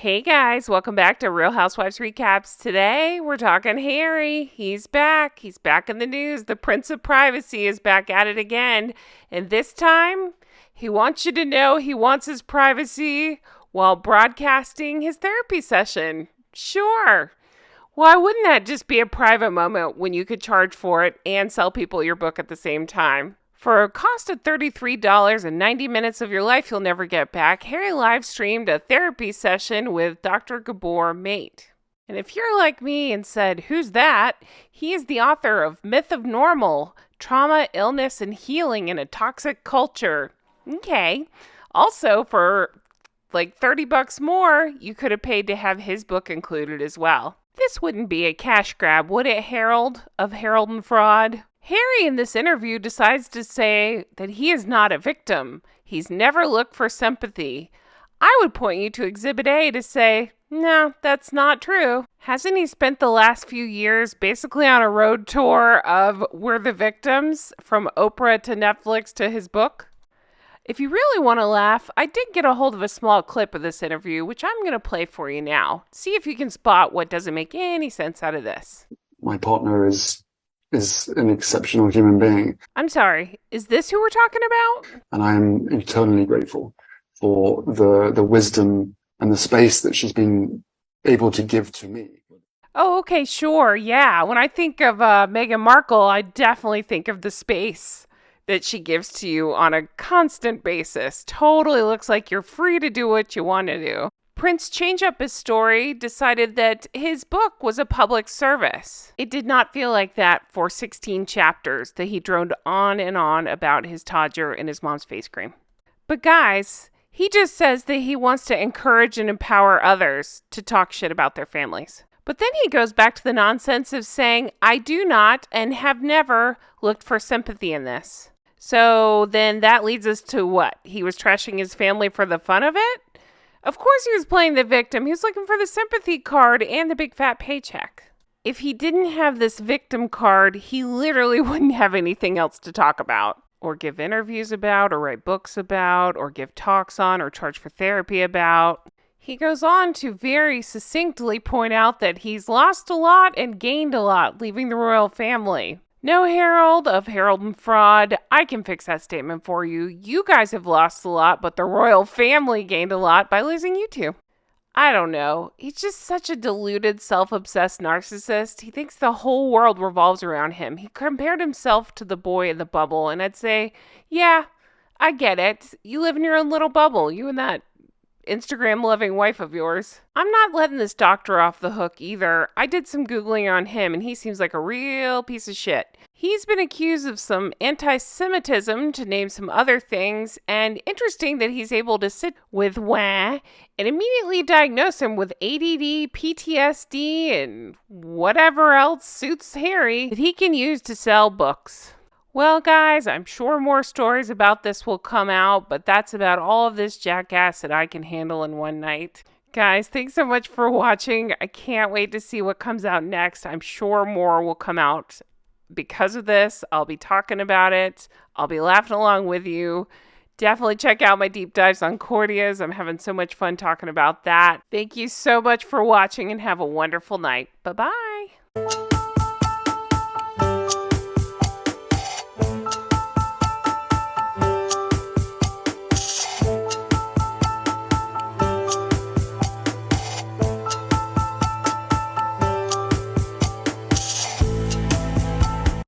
Hey guys, welcome back to Real Housewives Recaps. Today we're talking Harry. He's back. He's back in the news. The Prince of Privacy is back at it again. And this time, he wants you to know he wants his privacy while broadcasting his therapy session. Sure. Why wouldn't that just be a private moment when you could charge for it and sell people your book at the same time? For a cost of $33 and 90 minutes of your life you'll never get back, Harry live streamed a therapy session with Dr. Gabor Mate. And if you're like me and said, "Who's that?" He is the author of Myth of Normal, Trauma, Illness, and Healing in a Toxic Culture. Okay. Also, for like $30 more, you could have paid to have his book included as well. This wouldn't be a cash grab, would it, Harold of Harold and Fraud? Harry in this interview decides to say that he is not a victim. He's never looked for sympathy. I would point you to Exhibit A to say, no, that's not true. Hasn't he spent the last few years basically on a road tour of We're the Victims, from Oprah to Netflix to his book? If you really want to laugh, I did get a hold of a small clip of this interview, which I'm going to play for you now. See if you can spot what doesn't make any sense out of this. My partner is an exceptional human being. I'm sorry, is this who we're talking about? And I'm eternally grateful for the wisdom and the space that she's been able to give to me. Oh, okay, sure, yeah. When I think of Meghan Markle, I definitely think of the space that she gives to you on a constant basis. Totally looks like you're free to do what you want to do. Prince changed up his story, decided that his book was a public service. It did not feel like that for 16 chapters that he droned on and on about his Todger and his mom's face cream. But guys, he just says that he wants to encourage and empower others to talk shit about their families. But then he goes back to the nonsense of saying, I do not and have never looked for sympathy in this. So then that leads us to what? He was trashing his family for the fun of it? Of course he was playing the victim. He was looking for the sympathy card and the big fat paycheck. If he didn't have this victim card, he literally wouldn't have anything else to talk about, or give interviews about, or write books about, or give talks on, or charge for therapy about. He goes on to very succinctly point out that he's lost a lot and gained a lot leaving the royal family. No, Harold of Harold and Fraud, I can fix that statement for you. You guys have lost a lot, but the royal family gained a lot by losing you two. I don't know. He's just such a deluded, self-obsessed narcissist. He thinks the whole world revolves around him. He compared himself to the boy in the bubble, and I'd say, yeah, I get it. You live in your own little bubble, you and that Instagram-loving wife of yours. I'm not letting this doctor off the hook either. I did some Googling on him, and he seems like a real piece of shit. He's been accused of some anti-Semitism, to name some other things, and interesting that he's able to sit with whine and immediately diagnose him with ADD, PTSD, and whatever else suits Harry that he can use to sell books. Well, guys, I'm sure more stories about this will come out, but that's about all of this jackass that I can handle in one night. Guys, thanks so much for watching. I can't wait to see what comes out next. I'm sure more will come out because of this. I'll be talking about it. I'll be laughing along with you. Definitely check out my deep dives on courtiers. I'm having so much fun talking about that. Thank you so much for watching and have a wonderful night. Bye-bye.